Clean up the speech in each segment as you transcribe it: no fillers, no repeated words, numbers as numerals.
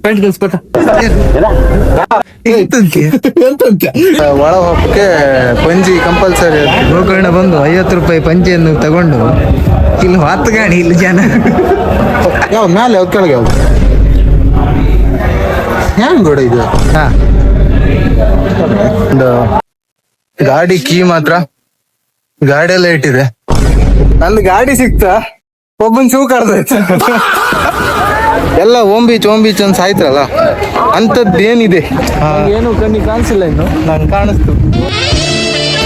Pant ಕಲ್ಸ್ಕೊತ ಒಳ ಹೋಗಕ್ಕೆ ಪಂಜಿ compulsory. Gokarna ಬಂದು 50 ರೂಪಾಯಿ ಪಂಜಿಯನ್ನು ತಗೊಂಡು ಇಲ್ಲಿ ಹೊತ್ತು ಗಾಡಿ ಇಲ್ಲಿ ಜನ ಯಾವ್ದು ಮ್ಯಾಲೆ ಯಾವ್ದು ಕೆಳಗೆ ಯಾವ್ದು ಹೆಂಗ್ ಗೋಡ ಇದು? ಒಂದು ಗಾಡಿ ಕೀ ಮಾತ್ರ ಗಾಡಿಯೆಲ್ಲ ಇಟ್ಟಿದೆ. ನಂದು ಗಾಡಿ ಸಿಕ್ತಾ ಒಬ್ಬನ್ ಶೂ ಕಡ್ದೈತ. ಎಲ್ಲ ಓಂ ಬೀಚ್ ಅಂತ ಸಾಯ್ತ್ರಲ್ಲ ಅಂತದ್ದೇನಿದೆ ಏನು ಕಣ್ಣಿ ಕಾಣಿಸಿಲ್ಲ ಇನ್ನು. ನಂಗೆ ಕಾಣಿಸ್ತು.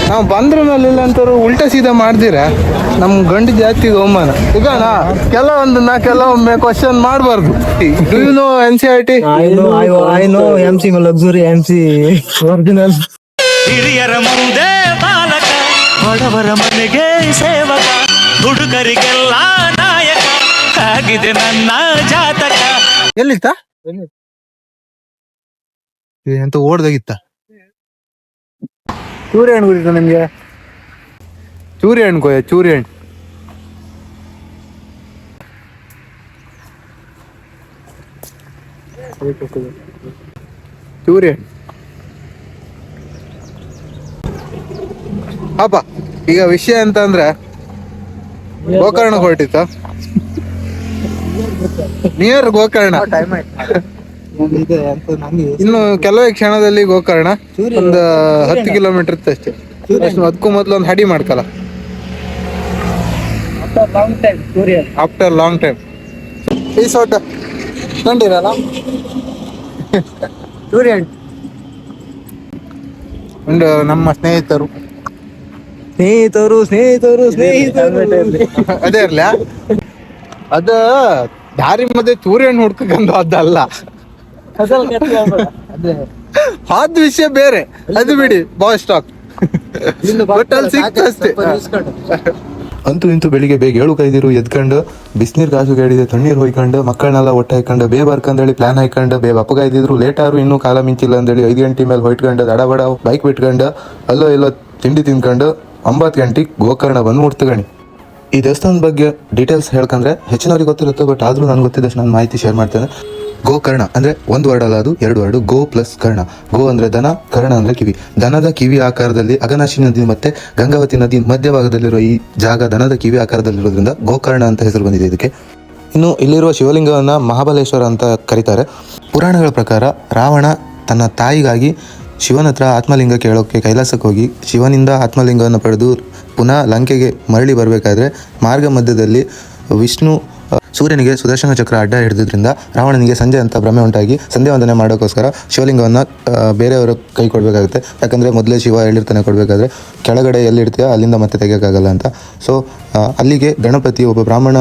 ನಾವು ಬಂದ್ರ ಮೇಲೆ ಇಲ್ಲ ಅಂತವ್ರು ಉಲ್ಟಾ ಸೀದಾ ಮಾಡ್ದಿರ ನಮ್ ಗಂಡು ಜಾತಿಗೆ ಅವಮಾನ. ಈಗ ಕೆಲವೊಮ್ಮೆ ಕ್ವಶನ್ ಮಾಡಬಾರ್ದು. Do you know NCERT? I know MC luxury MC original. ಹಿರಿಯರ ಮುಂದೆ ಬಾಲಕ, ಬಡವರ ಮನೆಗೆ ಸೇವಕ, ಹುಡುಗರಿಗೆಲ್ಲ ನಾಯಕ ಆಗಿದೆ ನನ್ನ ಜಾತಕ. ಎಲ್ಲಿತ್ತ ಎಂತ ಓಡ್ದಾಗಿತ್ತ? ಚೂರಿ ಹಣ್ಣು ಕುಡಿತ ನಿಮ್ಗೆ? ಚೂರಿ ಹಣ್ಣು ಕೊಯ್ಯ, ಚೂರಿ ಹಣ್ಣು. ಚೂರಿ ಹಣ್ಣು ಅಪ್ಪ. ಈಗ ವಿಷಯ ಅಂತ ಅಂದ್ರೆ ಗೋಕರ್ಣ ಹೊರಟಿತ್ತ, ನಿಯರ್ ಗೋಕರ್ಣ. ಇನ್ನು ಕೆಲವೇ ಕ್ಷಣದಲ್ಲಿ ಗೋಕರ್ಣ. ಒಂದು 10 ಕಿಲೋಮೀಟರ್ ಇತ್ತು ಅಷ್ಟೇ. ಅದಕ್ಕೂ ಮೊದ್ಲು ಒಂದು ಹಡಿ ಮಾಡ್ಕಲ್ಲ. After long time peace out ಕಂಡಿರಲ್ಲ. ಒಂದು ನಮ್ಮ ಸ್ನೇಹಿತರು ಅದೇ ಇರ್ಲ ಅದ ದಾರಿ ಮಧ್ಯೆ ಚೂರಿ ಹಣ್ಣು ಹುಡ್ಕಂದು ಅದಲ್ಲ. ಅದ್ ವಿಷಯ ಬೇರೆ, ಅದು ಬಿಡಿ. ಬಾಯ್ ಸ್ಟಾಕ್ ಸಿಕ್ತಷ್ಟೇ. ಅಂತೂ ಇಂತೂ ಬೆಳಿಗ್ಗೆ ಬೇಗ 7:05 ಎದ್ಕೊಂಡು ಬಿಸಿನೀರು ಕಾಸು ಗಾಡಿದೆ, ತಣ್ಣೀರು ಹೊಯ್ಕೊಂಡು ಮಕ್ಕಳನ್ನೆಲ್ಲ ಒಟ್ಟು ಹಾಕೊಂಡು ಬೇಗ ಬರ್ಕಂದೇಳಿ ಪ್ಲಾನ್ ಹಾಕೊಂಡು ಬೇಗ ಅಪ್ಪಗಾಯ್ದಿದ್ರು. ಲೇಟಾರು ಇನ್ನೂ ಕಾಲ ಮಿಂಚಿಲ್ಲ ಅಂತೇಳಿ 5 ಗಂಟೆ ಮೇಲೆ ಹೊಯ್ಟ್ಕೊಂಡು ದಡಬಡ ಬೈಕ್ ಬಿಟ್ಕೊಂಡು ಅಲ್ಲೋ ಎಲ್ಲೋ ತಿಂಡಿ ತಿನ್ಕೊಂಡು 9 ಗಂಟೆಗೆ ಗೋಕರ್ಣ ಬಂದು ಮುಟ್ತಗಣಿ. ಈ ದೇವಸ್ಥಾನದ ಬಗ್ಗೆ ಡೀಟೇಲ್ಸ್ ಹೇಳ್ಕಂದ್ರೆ ಹೆಚ್ಚಿನವ್ರಿಗೆ ಗೊತ್ತಿರುತ್ತೆ, ಬಟ್ ಆದ್ರೂ ನನಗೆ ಗೊತ್ತಿದ್ದಷ್ಟು ನಾನು ಮಾಹಿತಿ ಶೇರ್ ಮಾಡ್ತೇನೆ. ಗೋಕರ್ಣ ಅಂದ್ರೆ ಒಂದು ವರ್ಡ್ ಅಲ್ಲ, ಅದು 2 ವರ್ಡ್. ಗೋ ಪ್ಲಸ್ ಕರ್ಣ. ಗೋ ಅಂದ್ರೆ ದನ, ಕರ್ಣ ಅಂದ್ರೆ ಕಿವಿ. ದನದ ಕಿವಿ ಆಕಾರದಲ್ಲಿ ಅಘನಾಶಿ ನದಿ ಮತ್ತೆ ಗಂಗಾವತಿ ನದಿ ಮಧ್ಯಭಾಗದಲ್ಲಿರೋ ಈ ಜಾಗ ದನದ ಕಿವಿ ಆಕಾರದಲ್ಲಿರೋದ್ರಿಂದ ಗೋಕರ್ಣ ಅಂತ ಹೆಸರು ಬಂದಿದೆ ಇದಕ್ಕೆ. ಇನ್ನು ಇಲ್ಲಿರುವ ಶಿವಲಿಂಗವನ್ನ ಮಹಾಬಲೇಶ್ವರ ಅಂತ ಕರೀತಾರೆ. ಪುರಾಣಗಳ ಪ್ರಕಾರ ರಾವಣ ತನ್ನ ತಾಯಿಗಾಗಿ ಶಿವನ ಹತ್ರ ಆತ್ಮಲಿಂಗ ಕೇಳೋಕ್ಕೆ ಕೈಲಾಸಕ್ಕೆ ಹೋಗಿ ಶಿವನಿಂದ ಆತ್ಮಲಿಂಗವನ್ನು ಪಡೆದು ಪುನಃ ಲಂಕೆಗೆ ಮರಳಿ ಬರಬೇಕಾದ್ರೆ ಮಾರ್ಗ ಮಧ್ಯದಲ್ಲಿ ವಿಷ್ಣು ಸೂರ್ಯನಿಗೆ ಸುದರ್ಶನ ಚಕ್ರ ಅಡ್ಡ ಹಿಡಿದ್ರಿಂದ ರಾವಣನಿಗೆ ಸಂಜೆ ಅಂತ ಭ್ರಮೆ ಉಂಟಾಗಿ ಸಂಧ್ಯಾ ವಂದನೆ ಮಾಡೋಕ್ಕೋಸ್ಕರ ಶಿವಲಿಂಗವನ್ನು ಬೇರೆಯವರ ಕೈ ಕೊಡಬೇಕಾಗುತ್ತೆ. ಯಾಕಂದರೆ ಮೊದಲೇ ಶಿವ ಹೇಳಿರ್ತಾನೆ ಕೊಡಬೇಕಾದ್ರೆ ಕೆಳಗಡೆ ಎಲ್ಲಿಡ್ತೀಯೋ ಅಲ್ಲಿಂದ ಮತ್ತೆ ತೆಗಿಯೋಕ್ಕಾಗಲ್ಲ ಅಂತ. ಸೊ ಅಲ್ಲಿಗೆ ಗಣಪತಿ ಒಬ್ಬ ಬ್ರಾಹ್ಮಣ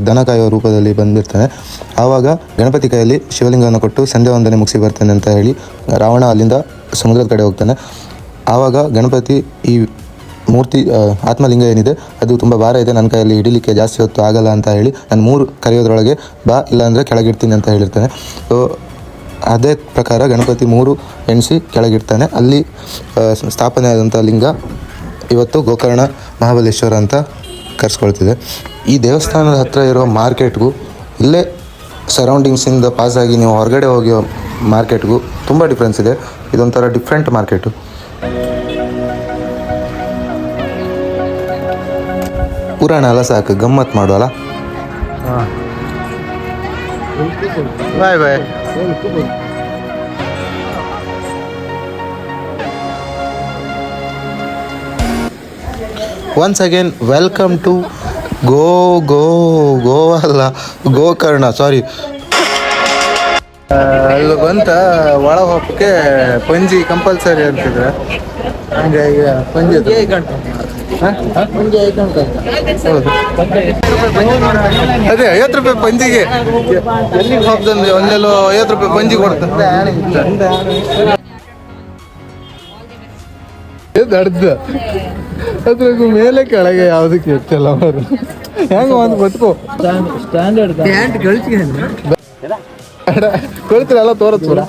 ದನ ಕಾಯುವ ರೂಪದಲ್ಲಿ ಬಂದಿರ್ತಾನೆ. ಆವಾಗ ಗಣಪತಿ ಕೈಯಲ್ಲಿ ಶಿವಲಿಂಗವನ್ನು ಕೊಟ್ಟು ಸಂಧ್ಯಾ ವಂದನೆ ಮುಗಿಸಿ ಬರ್ತಾನೆ ಅಂತ ಹೇಳಿ ರಾವಣ ಅಲ್ಲಿಂದ ಸಮುದ್ರದ ಕಡೆ ಹೋಗ್ತಾನೆ. ಆವಾಗ ಗಣಪತಿ ಈ ಮೂರ್ತಿ ಆತ್ಮಲಿಂಗ ಏನಿದೆ ಅದು ತುಂಬ ಭಾರ ಇದೆ, ನನ್ನ ಕೈಯಲ್ಲಿ ಹಿಡಿಲಿಕ್ಕೆ ಜಾಸ್ತಿ ಹೊತ್ತು ಆಗಲ್ಲ ಅಂತ ಹೇಳಿ ನಾನು 3 ಕರೆಯೋದ್ರೊಳಗೆ ಬಾ, ಇಲ್ಲಾಂದರೆ ಕೆಳಗಿಡ್ತೀನಿ ಅಂತ ಹೇಳಿರ್ತಾನೆ. ಸೊ ಅದೇ ಪ್ರಕಾರ ಗಣಪತಿ 3 ಎಣಿಸಿ ಕೆಳಗಿಡ್ತಾನೆ. ಅಲ್ಲಿ ಸ್ಥಾಪನೆ ಆದಂಥ ಲಿಂಗ ಇವತ್ತು ಗೋಕರ್ಣ ಮಹಾಬಲೇಶ್ವರ ಅಂತ ಕರೆಸ್ಕೊಳ್ತಿದೆ. ಈ ದೇವಸ್ಥಾನದ ಹತ್ತಿರ ಇರೋ ಮಾರ್ಕೆಟ್ಗೂ ಇಲ್ಲೇ ಸರೌಂಡಿಂಗ್ಸಿಂದ ಪಾಸಾಗಿ ನೀವು ಹೊರಗಡೆ ಹೋಗಿರೋ ಮಾರ್ಕೆಟ್ಗೂ ತುಂಬ ಡಿಫ್ರೆನ್ಸ್ ಇದೆ. ಇದೊಂಥರ ಡಿಫ್ರೆಂಟ್ ಮಾರ್ಕೆಟು. ಪುರಾಣ ಅಲ್ಲ, ಸಾಕು ಗಮ್ಮತ್ ಮಾಡೋಲ್ಲ. Bye bye. Once again welcome to Goa ಅಲ್ಲ ಗೋಕರ್ಣ, ಸಾರಿ. ಅಲ್ಲಿ ಬಂತ ಒಳ ಹೋಗಕ್ಕೆ ಪಂಜಿ ಕಂಪಲ್ಸರಿ ಅಂತಿದ್ರೆ ಹಂಗೆ ಈಗ ಪಂಜಿ ಅದೇ 50 ರೂಪಾಯಿ ಪಂಜಿಗೆ ಎಲ್ಲಿಗೆ ಹೋಗ್ತಂದ್ರೆ ಅಲ್ಲೆಲ್ಲೋ 50 ರೂಪಾಯಿ ಪಂಜಿ ಕೊಡ್ತಾರೆ. ಅರ್ಧ ಅದ್ರಾಗ ಮೇಲೆ ಕೆಳಗೆ ಯಾವ್ದಕ್ಕೆ ಇರ್ತಲ್ಲ ಅವರು ಹೆಂಗ ಒಂದು ಗೊತ್ಕೋ ಕಳ್ತಿರ ಎಲ್ಲ ತೋರಿಸ್ಬೇಡ.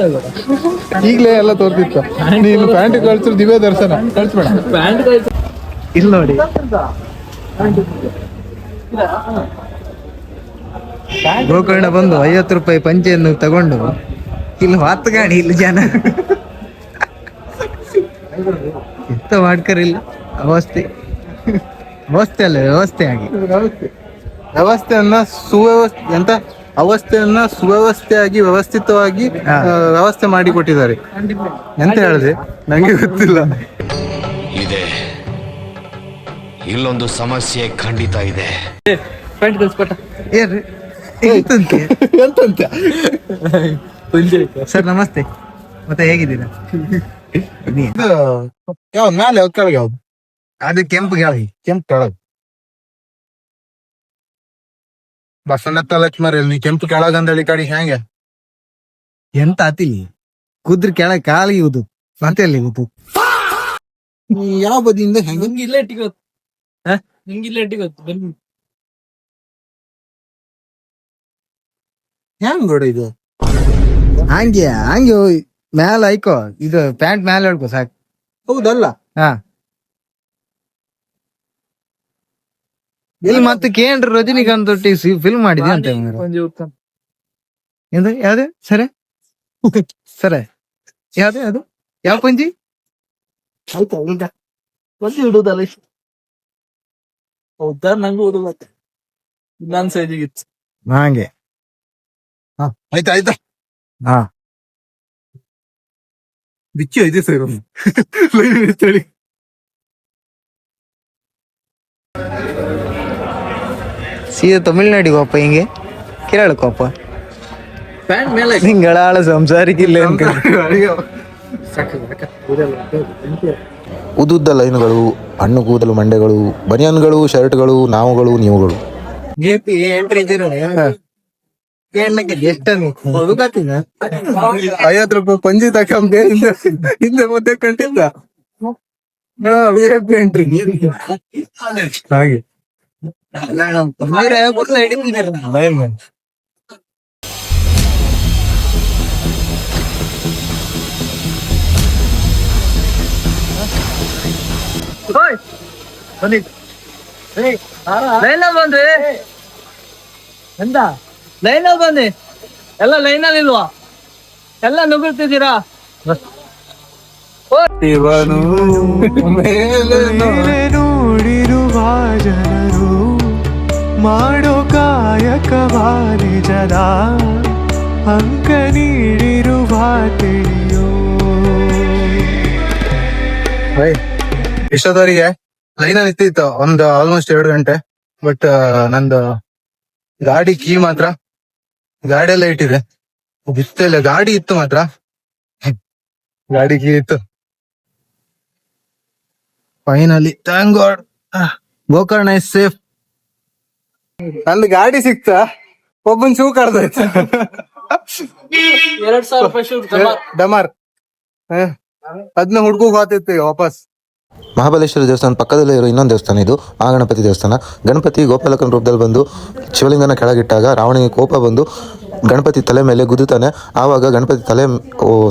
ಈಗಲೇ ಎಲ್ಲ ತೋರ್ತಿತ್ತು. ನೀನು ಪ್ಯಾಂಟ್ ಕಳ್ಸಿರು ದಿವ್ಯ ದರ್ಶನ ಕಳ್ಸ್ಬೇಡ. ಇಲ್ಲಿ ನೋಡಿ ಗೋಕರ್ಣ ಬಂದು 50 ರೂಪಾಯಿ ಪಂಚೆಯನ್ನು ತಗೊಂಡು ಇಲ್ಲಿ ಹೊತ್ಗಾಣಿ ಇಲ್ಲಿ ಜನ ಎಂತ ಮಾಡ್ಕರಿಲ್ಲ ಅವಸ್ಥೆ ಅವಸ್ಥೆ ಅಲ್ಲ ವ್ಯವಸ್ಥೆ ಆಗಿ ವ್ಯವಸ್ಥೆಯನ್ನ ಅವಸ್ಥೆಯನ್ನ ಸುವ್ಯವಸ್ಥೆಯಾಗಿ ವ್ಯವಸ್ಥಿತವಾಗಿ ವ್ಯವಸ್ಥೆ ಮಾಡಿಕೊಟ್ಟಿದ್ದಾರೆ. ಎಂತ ಹೇಳಿದೆ ನಂಗೆ ಗೊತ್ತಿಲ್ಲ. ಇದೆ, ಇಲ್ಲೊಂದು ಸಮಸ್ಯೆ ಖಂಡಿತ ಇದೆ. ಪ್ಯಾಂಟ್ ಕಳ್ಸ್ಕೊಟ್ಟ. ಏನ್ರಿ ಎಂತಂತೆ? ಎಂತಂತ ಸರ್ ನಮಸ್ತೆ, ಮತ್ತೆ ಹೇಗಿದ್ದೀರಾ? ಯಾವ್ದು ಮ್ಯಾಲೆ ಯಾವ್ದು ಕೆಳಗೆ ಯಾವ್ದು? ಅದು ಕೆಂಪು ಗಾಳಿ. ಕೆಂಪು ಕೆಳಗೆ ಬಸವನತ್ತ ಲಕ್ಷ್ಮರ ನೀ ಕೆಂಪು ಕೆಳಗಂದಳಿ ಕಡೆ ಹೆಂಗೆ ಎಂತ ಆತಿಲಿ ಕುದ್ರ ಕೆಳಗೆ ಕಾಲಿ ಇವುದು ಮತ್ತೆ ಅಲ್ಲಿ ಇವುದು ನೀ ಯಾವ ಬದಿಯಿಂದ ಹೆಂಗೆ ನಿಂಗೆ ಇಲ್ಲೇ ಗೊತ್ತು. ನಿಂಗೆ ಇಲ್ಲೇ ಗೊತ್ತು. ಬನ್ನಿ. ಹೆಂಗ್ ನೋಡ ಇದು? ಹಂಗೆ ಹಂಗೆ ಮ್ಯಾಲ ಐಕೋ, ಇದು ಪ್ಯಾಂಟ್ ಮ್ಯಾಲ ಹೇಳ್ಕೊ ಸಾಕು. ಹೌದಲ್ಲ? ಹಾ ಇಲ್ಲಿ ಮತ್ತೆ ಕೇಂದ್ರ ರಜನಿಕಾಂತ್ ಒಟ್ಟಿ ಫಿಲ್ಮ್ ಮಾಡಿದೆ ಅಂತ ಒಂಜಿ ಉತ್ತಮ. ಎಂತ ಯಾವ್ದು ಸರ ಸರ ಯಾವ್ದು ಅದು ಯಾವ ಪಂಜಿ? ಆಯ್ತಾ ಈಗ ಒಂದಿ ಇಡುದಲ್ಲ ಇಷ್ಟು. ಹೌದಾ? ನಂಗೂ ಓದು ಮತ್ತೆ ನನ್ ಸೈಜಿಗಿತ್ತು. ಹಂಗೆ ಆಯ್ತಾ ಹಾ ಬಿಚ್ಚಿ ಐತೆ ಸರ್ ಹೇಳಿ. ಸೀದಾ ತಮಿಳ್ನಾಡಿಗೆ ಹೋಪ, ಹಿಂಗೆ ಕೇರಳಕ್ಕೋಪ. ಪ್ಯಾಂಟ್ ಮೇಲೆ ನಿಂಗಳ ಸಂಸಾರಿಕಿಲ್ಲ ಉದ್ದುದ್ದ ಲೈನ್ಗಳು, ಹಣ್ಣು ಕೂದಲು ಮಂಡೆಗಳು, ಬನಿಯನ್ಗಳು, ಶರ್ಟ್ಗಳು, ನಾವುಗಳು, ನೀವುಗಳು. ಎಷ್ಟನ್ನ 50 ರೂಪಾಯಿ ಪಂಜಿ ತಕೊಂಡೆ ಹಿಂದೆ ಮುದ್ದೆ ಕಂಡಿದ್ದ ಎಂಟ್ರಿ ಹಾಗೆ. ಲೈನಲ್ಲಿ ಬಂದ್ರಿ ಎಂತ ಲೈನಲ್ಲಿ ಬಂದಿ? ಎಲ್ಲ ಲೈನಲ್ಲಿ ಇಲ್ವಾ? ಎಲ್ಲ ನುಗ್ಗುತ್ತಿದ್ದೀರಾ? ಇವನು ಮೇಲೆ ನೋಡಿರುವ ಜನರು ಮಾಡೋ ಕಾಯಕವಾರಿ ಜನ ಅಂಕ ನೀಡಿರುವ ತಿಳಿಯೋ. ಎಷ್ಟೊತ್ತವರಿಗೆ ಲೈನ್ ನಿಂತಿತ್ತು ಒಂದು ಆಲ್ಮೋಸ್ಟ್ 2 ಗಂಟೆ. ಬಟ್ ನಂದು ಗಾಡಿ ಕೀ ಮಾತ್ರ ಗಾಡಿಯೆಲ್ಲ ಇಟ್ಟಿದೆ, ಬಿತ್ತಿಲ್ಲ. ಗಾಡಿ ಇತ್ತು ಮಾತ್ರ, ಗಾಡಿ ಕೀ ಇತ್ತು. Finally thank god Gokarna is safe. ನಂದು ಗಾಡಿ ಸಿಕ್ತ, ಒಬ್ಬನ್ ಶೂ ಕಡ್ದೋಯ್ತು. 2,000 ರೂಪಾಯಿ ಶೂಟ್ ಡಮಾರ್ ಅದನ್ನ ಹುಡ್ಕೋಕ್ ಹೋಗ್ತಿತ್ತು ವಾಪಸ್. ಮಹಾಬಲೇಶ್ವರ ದೇವಸ್ಥಾನ ಪಕ್ಕದಲ್ಲೇ ಇರೋ ಇನ್ನೊಂದು ದೇವಸ್ಥಾನ ಇದು, ಮಹಾಗಣಪತಿ ದೇವಸ್ಥಾನ. ಗಣಪತಿ ಗೋಪಾಲಕನ ರೂಪದಲ್ಲಿ ಬಂದು ಶಿವಲಿಂಗನ ಕೆಳಗಿಟ್ಟಾಗ ರಾವಣಿಗೆ ಕೋಪ ಬಂದು ಗಣಪತಿ ತಲೆ ಮೇಲೆ ಗುದ್ದುತ್ತಾನೆ. ಆವಾಗ ಗಣಪತಿ ತಲೆ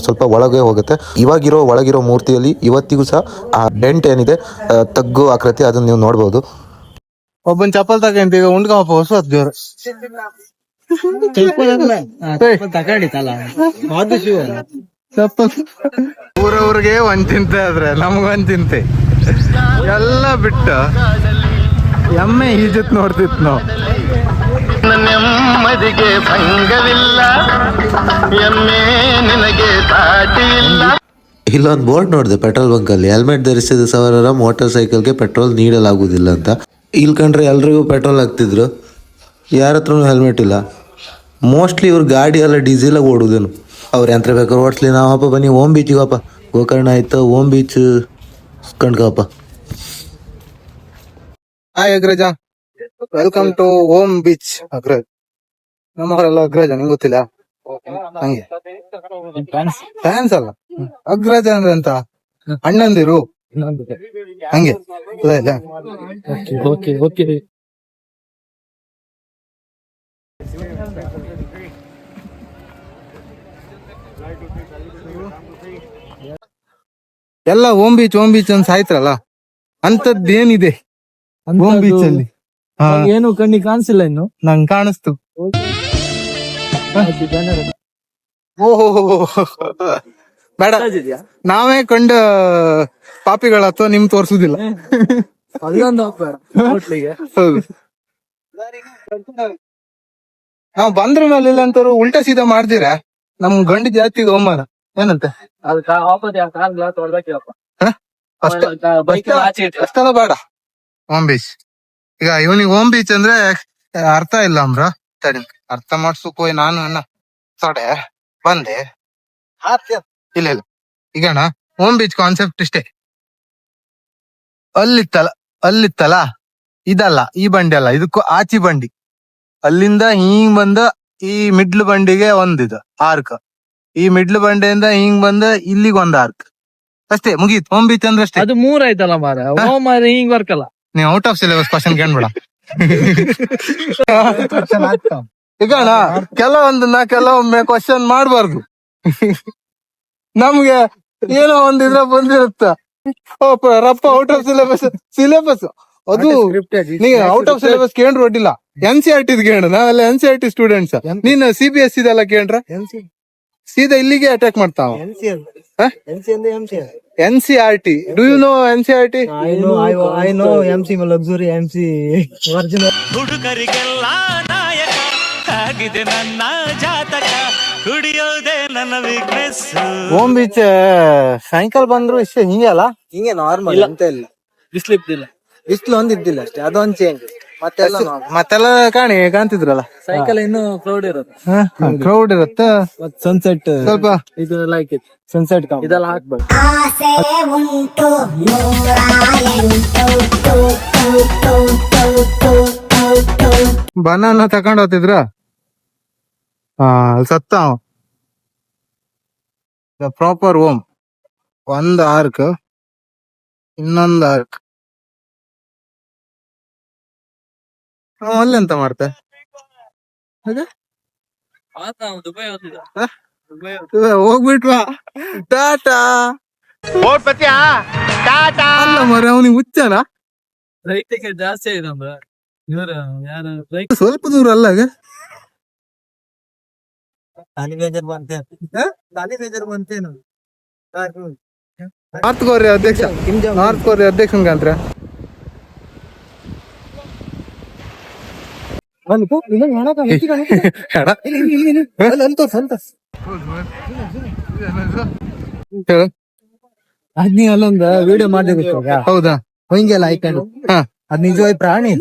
ಸ್ವಲ್ಪ ಒಳಗೆ ಹೋಗುತ್ತೆ. ಇವಾಗಿರೋ ಒಳಗಿರೋ ಮೂರ್ತಿಯಲ್ಲಿ ಇವತ್ತಿಗೂ ಸಹ ಆ ಡೆಂಟ್ ಏನಿದೆ, ತಗ್ಗು ಆಕೃತಿ, ಅದನ್ನ ನೀವು ನೋಡ್ಬೋದು. ಒಬ್ಬನ್ ಚಪ್ಪಲ್ ತಗೊಂತ ಈಗ ಉಂಡ್ಕಪ್ಪ ಹೊಸ ದೇವ್ರ ಚಪ್ಪಲ್. ಊರವ್ರಿಗೆ ಒಂದ್ ಚಿಂತೆ ಆದ್ರೆ ನಮ್ಗೊಂದ್ ಚಿಂತೆ. ಎಲ್ಲ ಬಿಟ್ಟು ಎಮ್ಮೆ ಈಜತ್ ನೋಡ್ತಿತ್ ನಾವು. ನೆಮ್ಮದಿಗೆ ಭಂಗವಿಲ್ಲ, ಎಮ್ಮೆ ನಿನಗೆ ಸಾಟಿ ಇಲ್ಲ. ಇಲ್ಲೊಂದು ಬೋರ್ಡ್ ನೋಡಿದೆ ಪೆಟ್ರೋಲ್ ಬಂಕಲ್ಲಿ, ಹೆಲ್ಮೆಟ್ ಧರಿಸಿದ ಸವಾರರ ಮೋಟಾರ್ ಸೈಕಲ್ಗೆ ಪೆಟ್ರೋಲ್ ನೀಡಲಾಗುವುದಿಲ್ಲ ಅಂತ. ಇಲ್ಲಿ ಕಂಡ್ರೆ ಎಲ್ರಿಗೂ ಪೆಟ್ರೋಲ್ ಹಾಕ್ತಿದ್ರು, ಯಾರ ಹತ್ರನೂ ಹೆಲ್ಮೆಟ್ ಇಲ್ಲ. ಮೋಸ್ಟ್ಲಿ ಇವ್ರ ಗಾಡಿ ಎಲ್ಲ ಡೀಸೆಲಾಗಿ ಓಡುದೇನು. ಅವ್ರು ಯಂತ್ರ ಬೇಕಾದ್ರೆ ಓಡಿಸ್ಲಿ. ನಾವಪ್ಪ ಬನ್ನಿ ಓಮ್ ಬೀಚಿಗಪ್ಪ, ಗೋಕರ್ಣ ಆಯ್ತು, ಓಮ್ ಬೀಚ್ ಕಂಡ್ಕಪ್ಪ. Hi Agraja, welcome to Om beach Agraj. ನಮ್ಮವರೆಲ್ಲ ಅಗ್ರಜ, ನಿಂಗೆ ಗೊತ್ತಿಲ್ಲ? ಹಂಗೆ ಫ್ಯಾನ್ಸ್ ಅಲ್ಲ, ಅಗ್ರಜ ಅಂದ್ರೆ ಅಂತ ಅಣ್ಣಂದಿರು ಹಂಗೆ. Okay okay. ಎಲ್ಲ ಓಮ್ ಬೀಚ್ ಅಂತ ಸಾಯ್ತ್ರಲ್ಲ, ಅಂತದ್ದೇನಿದೆ ಓಮ್ ಬೀಚ್ ಅಲ್ಲಿ? ಏನು ಕಣ್ಣಿಗೆ ಕಾಣಿಸಿಲ್ಲ ಇನ್ನು. ನಂಗೆ ಕಾಣಿಸ್ತು. ಓಹೋ ಬೇಡ, ನಾವೇ ಕಂಡ ಪಾಪಿಗಳ ಅಥವಾ ನಿಮ್ ತೋರ್ಸುದಿಲ್ಲ. ಅದೊಂದು ಹೋಗ್ಬೇಡ ಹೋಟ್ಲಿಗೆ. ಹೌದು, ನಾವ್ ಬಂದ್ರ ಮೇಲೆ ಅಂತವ್ರು ಉಲ್ಟಾ ಸೀದಾ ಮಾಡ್ದಿರಾ ನಮ್ ಗಂಡ ಜಾತಿಗೆ ಅವಮಾನ. ಏನಂತೆ ಅದಕ್ಕ ವಾಪಸ್ ಕಾಲ್ ಗ್ಲಾಸ್ ಹೊಡ್ದಾಕಿವಪ್ಪ. ಬೈಕ್ ಆಚೆ ಇಟ್ಟು ಅಷ್ಟೆಲ್ಲ ಬೇಡ. ಹೋಮ್ ಬೀಚ್, ಈಗ ಇವನಿಗೆ ಹೋಮ್ ಬೀಚ್ ಅಂದ್ರೆ ಅರ್ಥ ಇಲ್ಲ ಅಂದ್ರ ಸರಿ ಅರ್ಥ ಮಾಡ್ಸಕ್ ಹೋಯ್ ನಾನು ಅಣ್ಣ ಸೊಡೆ ಬಂದೆ. ಇಲ್ಲ ಇಲ್ಲ, ಈಗಣ್ಣ ಹೋಮ್ ಬೀಚ್ ಕಾನ್ಸೆಪ್ಟ್ ಇಷ್ಟೇ. ಅಲ್ಲಿತ್ತಲ್ಲ ಇದಲ್ಲ, ಈ ಬಂಡಿ ಅಲ್ಲ, ಇದಕ್ಕೂ ಆಚಿ ಬಂಡಿ. ಅಲ್ಲಿಂದ ಹಿಂಗ್ ಬಂದ ಈ ಮಿಡ್ಲ್ ಬಂಡಿಗೆ ಒಂದಿದು ಆರ್ಕ್, ಈ ಮಿಡ್ಲ್ ಬಂಡೆಯಿಂದ ಹಿಂಗ್ ಬಂದ ಇಲ್ಲಿಗೆ ಒಂದ್ ಆರ್ಕ್, ಅಷ್ಟೇ ಮುಗೀತು ಹೋಮ್ ಬೀಚ್ ಅಂದ್ರೆ ಅಷ್ಟೇ. ಅದು 3 ಆಯ್ತಲ್ಲ ಮಾರ. ಹೋಮ್ ಹಿಂಗ್ ಬರ್ಕಲ್ಲ. ನೀವು ಔಟ್ ಆಫ್ ಸಿಲೆಬಸ್ ಕ್ವಶನ್ ಕೇಳ್ಬೇಡ. ಈಗ ಕೆಲವೊಮ್ಮೆ ಕ್ವಶನ್ ಮಾಡ್ಬಾರ್ದು. ನಮ್ಗೆ ಏನೋ ಒಂದಿದ್ರ ಬಂದಿರುತ್ತ ರಪ್ಪ ಔಟ್ ಆಫ್ ಸಿಲೆಬಸ್ ಅದು ನೀ ಔಟ್ ಆಫ್ ಸಿಲೆಬಸ್ ಕೇಂದ್ರ ಒಡ್ಡಿಲ್ಲ. NCERT ಕೇಳ, ನಾವೆಲ್ಲ NCERT ಸ್ಟೂಡೆಂಟ್ಸ್. ನೀನ್ CBSE ಇದೆಲ್ಲ ಕೇಳ್ರ ಸೀದಾ ಇಲ್ಲಿಗೆ ಅಟ್ಯಾಕ್ ಮಾಡ್ತಾವ. NCERT, do you know NCERT? I know MC luxury, MC original. ಹುಡುಗರಿಗೆಲ್ಲ ನಾಯಕ ಆಗಿದೆ ನನ್ನ ಜಾತಕ, ಕುಡಿಯೋದೇ ನನ್ನ ವೀಕ್ನೆಸ್. ಹೋಮ್ ಬೀಚ್ ಸಾಯಂಕಾಲ ಬಂದ್ರು ಇಷ್ಟೇ, ಹಿಂಗೆ ಅಲ್ಲ, ಹಿಂಗೆ ನಾರ್ಮಲ್ ಅಂತ ಇಲ್ಲ, ಬಿಸ್ಲಿಪ್ತಿಲ್ಲ, ಬಿಸ್ಲು ಒಂದ್ ಇದ್ದಿಲ್ಲ ಅಷ್ಟೇ, ಅದೊಂದ್ ಚೇಂಜ್. ಮತ್ತೆಲ್ಲ ಕಾಣ್ತಿದ್ರಲ್ಲ. ಸಾಯಂಕಾಲ ಇನ್ನೂ ಕ್ರೌಡ್ ಇರುತ್ತೆ, ಕ್ರೌಡ್ ಇರುತ್ತೆ. ಸನ್ಸೆಟ್ ಸ್ವಲ್ಪ ಇದು ಲೈಕ್ ಇಟ್ ಸನ್ಸೆಟ್ ಇದೆಲ್ಲ ಹಾಕ್ಬೇಕು. ಬನಾನ ತಕೊಂಡ್ ಹೋಗ್ತಿದ್ರ ಸತ್ತ ಪ್ರಾಪರ್ ಹೋಮ್. ಒಂದ್ ಆರ್ಕ್, ಇನ್ನೊಂದ್ ಆರ್ಕ್. ಅಲ್ಲೆಂತ ಮಾಡ್ತೆ ದುಬೈ ಹೋಗ್ತಿದ್ದ, ಹೋಗ್ಬಿಟ್ವಾ ಟಾಟಾ. ಅಲ್ಲ ಮರ ಅವನಿಗೆ ಹುಚ್ಚನ ರೈತಕ್ಕೆ ಜಾಸ್ತಿ ಆಗಿದೆ ಅಂದ್ರ ಇವ್ರು ಯಾರು ಸ್ವಲ್ಪ ದೂರ ಅಲ್ಲ. ನಾರ್ತ್ ಕೊರಿಯಾ ಅಧ್ಯಕ್ಷನ್ಗಂತ್ರ ಅದ್ ನೀ ಅಲ್ಲೊಂದ್ ವಿಡಿಯೋ ಮಾಡಿದ ಹೌದಾ? ಹಿಂಗೆಲ್ಲ ಆಯ್ಕೊಂಡು ಹಾ, ಅದ್ ನಿಜವಾದ ಪ್ರಾಣಿ.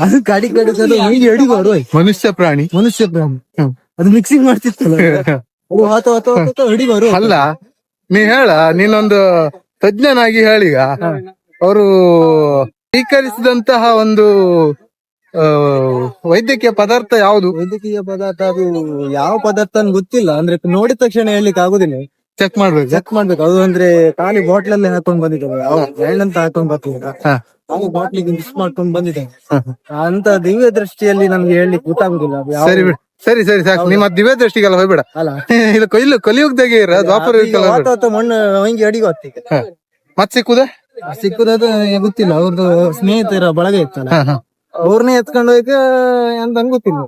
ಅದು ಗಾಡಿ ಕಡಿಸೋದು ಹಿಂಗೆ ಹಿಡಿಬಾರು. ಮನುಷ್ಯ ಪ್ರಾಣಿ ಅದು ಮಿಕ್ಸಿಂಗ್ ಮಾಡ್ತಿತ್ತಲ್ಲ, ಹಿಡಿಬಾರು. ಅಲ್ಲ ನೀ ಹೇಳ, ನೀನೊಂದು ತಜ್ಞನಾಗಿ ಹೇಳೀಗ ಅವರು ಸ್ವೀಕರಿಸಿದಂತಹ ಒಂದು ವೈದ್ಯಕೀಯ ಪದಾರ್ಥ ಯಾವುದು? ವೈದ್ಯಕೀಯ ಪದಾರ್ಥ ಅದು ಯಾವ ಪದಾರ್ಥ ಅಂತ ಗೊತ್ತಿಲ್ಲ, ಅಂದ್ರೆ ನೋಡಿದ ತಕ್ಷಣ ಹೇಳ್ಲಿಕ್ಕೆ ಆಗುದಿಲ್ಲ, ಚೆಕ್ ಮಾಡ್ಬೇಕು. ಅದು ಅಂದ್ರೆ ಖಾಲಿ ಬಾಟ್ಲಲ್ಲಿ ಹಾಕೊಂಡ್ ಬಂದಿದ್ದಾವೆ, ಅಂತ ಹಾಕೊಂಡ್ ಬರ್ತಿಲ್ಲ, ಖಾಲಿ ಬಾಟ್ಲಿಗೆ ಮಿಕ್ಸ್ ಮಾಡ್ಕೊಂಡ್ ಬಂದಿದ್ದಾವೆ. ಅಂತ ದಿವ್ಯ ದೃಷ್ಟಿಯಲ್ಲಿ ನಮ್ಗೆ ಹೇಳ್ಲಿಕ್ಕೆ ಗೊತ್ತಾಗುದಿಲ್ಲ. ಸರಿ ಬಿಡು, ಸರಿ ಸಾಕು. ನಿಮ್ಮ ದಿವ್ಯ ದೃಷ್ಟಿಗೆಲ್ಲ ಹೋಗ್ಬೇಡ. ಅಲ್ಲ ಇಲ್ಲ ಕಲಿಯುಗದಾಗೆ ಇರ, ದ್ವಾಪರ ಮಣ್ಣು ಹಿಂಗೆ ಅಡಿಗೆ ಹೊತ್ತಿಗೆ ಮತ್ ಸಿಕ್ಕುದದು ಗೊತ್ತಿಲ್ಲ. ಅವ್ರದ್ದು ಸ್ನೇಹಿತರ ಬಳಗ ಇತ್ತಲ್ಲ, ಅವ್ರನ್ನೇ ಎತ್ಕೊಂಡು ಹೋಯ್ಕ ಅಂತ ಗೊತ್ತಿಲ್ಲ.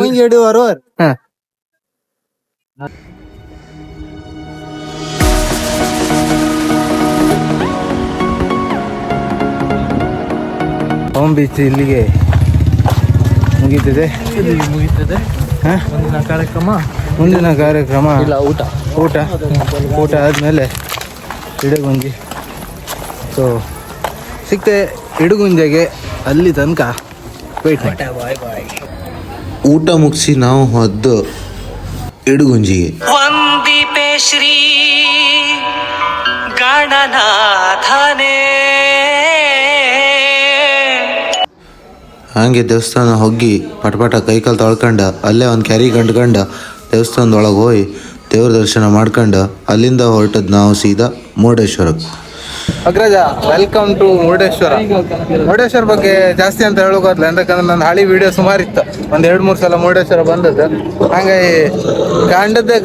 ಹಿಂಗೆ ಹಿಡಿಯುವರು. ಹೋಮ್ ಬೀಚ್ ಇಲ್ಲಿಗೆ ಮುಗೀತಿದೆ. ಮುಂದಿನ ಕಾರ್ಯಕ್ರಮ ಇಲ್ಲ ಊಟ ಆದ್ಮೇಲೆ ಇಡಗುಂಜಿ. ಸೊ ಸಿಕ್ತೆ ಇಡಗುಂಜೆಗೆ, ಅಲ್ಲಿ ತನಕ ವೇಟ್ ಮಾಡಿ. ಊಟ ಮುಗಿಸಿ ನಾವು ಹೊದ್ದು ಇಡುಗುಂಜಿಗೆ. ವಂದಿಪೆ ಶ್ರೀ ಗಣನಾಥನೇ. ಹಾಗೆ ದೇವಸ್ಥಾನ ಹೋಗಿ ಪಟಪಟ ಕೈಕಾಲು ತೊಳ್ಕೊಂಡ ಅಲ್ಲೇ ಒಂದು ಕ್ಯಾರಿ ಗಂಡ್ಕಂಡು ದೇವಸ್ಥಾನದೊಳಗೆ ಹೋಗಿ ದೇವ್ರ ದರ್ಶನ ಮಾಡ್ಕೊಂಡು ಅಲ್ಲಿಂದ ಹೊರಟದ್ ನಾವು ಸೀದಾ ಮುರುಡೇಶ್ವರಕ್ಕೆ. ಅಗ್ರಜ, ವೆಲ್ಕಮ್ ಟು ಮುರುಡೇಶ್ವರ. ಮುರುಡೇಶ್ವರ ಬಗ್ಗೆ ಜಾಸ್ತಿ ಅಂತ ಹೇಳೋಕೋದ್ಲ, ಯಾಕಂದ್ರೆ ನನ್ನ ಹಳಿ ವಿಡಿಯೋ ಸುಮಾರು ಇತ್ತು, ಒಂದ್ 2-3 ಸಲ ಮುರುಡೇಶ್ವರ ಬಂದದ್ದು. ಹಂಗಾಗಿ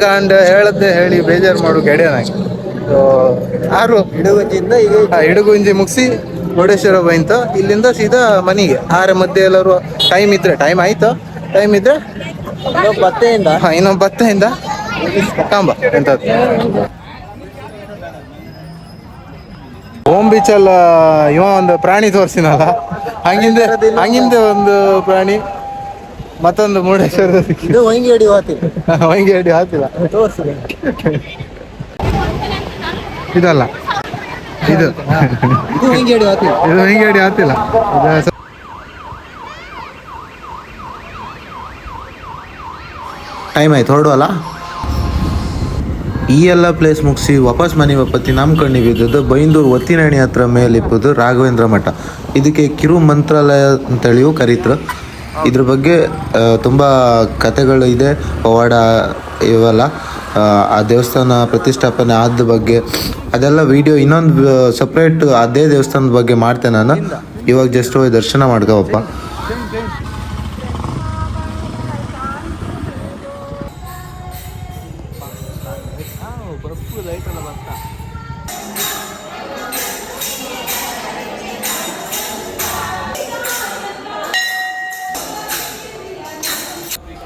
ಕಾಂಡ ಹೇಳದ್ದೆ ಹೇಳಿ ಬೇಜಾರು ಮಾಡು ಗೆಳೆಯನಾಗಿ. ಆರು ಇಡಗುಂಜಿ ಮುಗಿಸಿ ಮುರುಡೇಶ್ವರ ಬಂತು. ಇಲ್ಲಿಂದ ಸೀದಾ ಮನೆಗೆ 6 ಮಧ್ಯೆ ಎಲ್ಲರೂ ಟೈಮ್ ಆಯ್ತು, ಟೈಮ್ ಇದ್ರೆ ಬತ್ತೆಯಿಂದ ಇನ್ನೊಂದು ಭತ್ತೆಯಿಂದ ಕಾಂಬ ಎಂತದ್ದು ಓಂ ಬೀಚಲ್ಲ ಇವ ಒಂದು ಪ್ರಾಣಿ ತೋರಿಸಿನಲ್ಲ ಹಂಗಿಂದೆ ಒಂದು ಪ್ರಾಣಿ ಮತ್ತೊಂದು ಮುರುಡೇಶ್ವರದ ಇದು ಹೊಂಗೇಡಿ ಹೋಗ್ತೀನಿ ಹೊಂಗೆ ಅಡಿ ಹಾಕಿಲ್ಲ ತೋರಿಸಿದೆ ಇದಲ್ಲ ಇದು ಇದು ಹೊಂಗೇಡಿ ಹೋಗ್ತೀನಿ ಇದು ಹೊಂಗೆ ಅಡಿ ಹಾಕಿಲ್ಲ ಟೈಮ್ ಆಯ್ತು ಹೊರಡುವಲ್ಲ. ಈ ಎಲ್ಲ ಪ್ಲೇಸ್ ಮುಗಿಸಿ ವಾಪಸ್ ಮನೆ ಬಪ್ಪತ್ತಿ ನಮ್ಮ ಕಣ್ಣಿಗೆ ಬಿದ್ದದ್ದು ಬೈಂದೂರು ಒತ್ತಿನಹಳ್ಳಿ ಹತ್ರ ಮೇಲಿಪ್ಪದು ರಾಘವೇಂದ್ರ ಮಠ. ಇದಕ್ಕೆ ಕಿರು ಮಂತ್ರಾಲಯ ಅಂತೇಳಿಯೂ ಕರೀತಾರೆ. ಇದ್ರ ಬಗ್ಗೆ ತುಂಬ ಕಥೆಗಳು ಇದೆ, ಪವಾಡ ಇವೆಲ್ಲ. ಆ ದೇವಸ್ಥಾನ ಪ್ರತಿಷ್ಠಾಪನೆ ಆದ ಬಗ್ಗೆ ಅದೆಲ್ಲ ವಿಡಿಯೋ ಇನ್ನೊಂದು ಸಪ್ರೇಟ್ ಅದೇ ದೇವಸ್ಥಾನದ ಬಗ್ಗೆ ಮಾಡ್ತೇನೆ ನಾನು. ಇವಾಗ ಜಸ್ಟ್ ಹೋಗಿ ದರ್ಶನ ಮಾಡ್ಕೋವಪ್ಪ.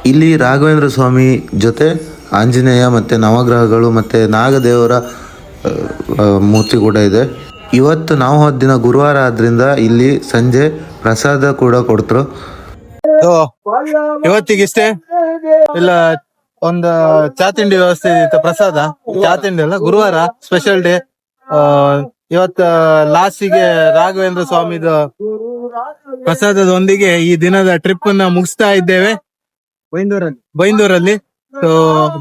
ಇಲ್ಲಿ ರಾಘವೇಂದ್ರ ಸ್ವಾಮಿ ಜೊತೆ ಆಂಜನೇಯ ಮತ್ತು ನವಗ್ರಹಗಳು ಮತ್ತು ನಾಗದೇವರ ಮೂರ್ತಿ ಕೂಡ ಇದೆ. ಇವತ್ತು ನಾವು ಹೋದ ದಿನ ಗುರುವಾರ ಆದ್ರಿಂದ ಇಲ್ಲಿ ಸಂಜೆ ಪ್ರಸಾದ ಕೂಡ ಕೊಡ್ತರು. ಇವತ್ತಿಗಿಷ್ಟೇ ಇಲ್ಲ, ಒಂದು ಚಾ ತಿಂಡಿ ವ್ಯವಸ್ಥೆ ಇತ್ತು. ಪ್ರಸಾದ ಚಾ ತಿಂಡಿ ಅಲ್ಲ, ಗುರುವಾರ ಸ್ಪೆಷಲ್ ಡೇ. ಇವತ್ತ ಲಾಸ್ಟಿಗೆ ರಾಘವೇಂದ್ರ ಸ್ವಾಮಿದ ಪ್ರಸಾದದೊಂದಿಗೆ ಈ ದಿನದ ಟ್ರಿಪ್ ಅನ್ನ ಮುಗಿಸ್ತಾ ಇದ್ದೇವೆ ಬೈಂದೂರಲ್ಲಿ. ಸೊ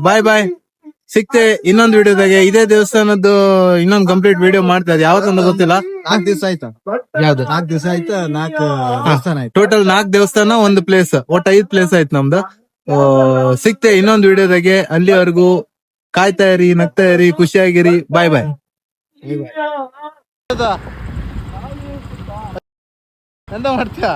ಬಾಯ್ ಬಾಯ್, ಸಿಕ್ತೆ ಇನ್ನೊಂದು ವಿಡಿಯೋದಾಗೆ. ಇದೇ ದೇವಸ್ಥಾನದ್ದು ಇನ್ನೊಂದು ಕಂಪ್ಲೀಟ್ ವಿಡಿಯೋ ಮಾಡ್ತಾ ಇದೆ, ಯಾವತ್ತೊಂದು ಗೊತ್ತಿಲ್ಲ. 4 ದಿವಸ ಆಯ್ತಾ? ಯಾವ್ದು 4 ದಿವಸ ಆಯ್ತಾ? 4 ದೇವಸ್ಥಾನ ಆಯ್ತು. ಟೋಟಲ್ 4 ದೇವಸ್ಥಾನ, ಒಂದು ಪ್ಲೇಸ್, ಒಟ್ಟು 5 ಪ್ಲೇಸ್ ಆಯ್ತು ನಮ್ದು. ಸಿಕ್ತೆ ಇನ್ನೊಂದು ವಿಡಿಯೋದಾಗೆ. ಅಲ್ಲಿವರೆಗೂ ಕಾಯ್ತಾ ಇರಿ, ನಗ್ತಾ ಇರಿ, ಖುಷಿಯಾಗಿರಿ. ಬಾಯ್ ಬಾಯ್. ಎಂತ ಮಾಡ್ತೀಯ?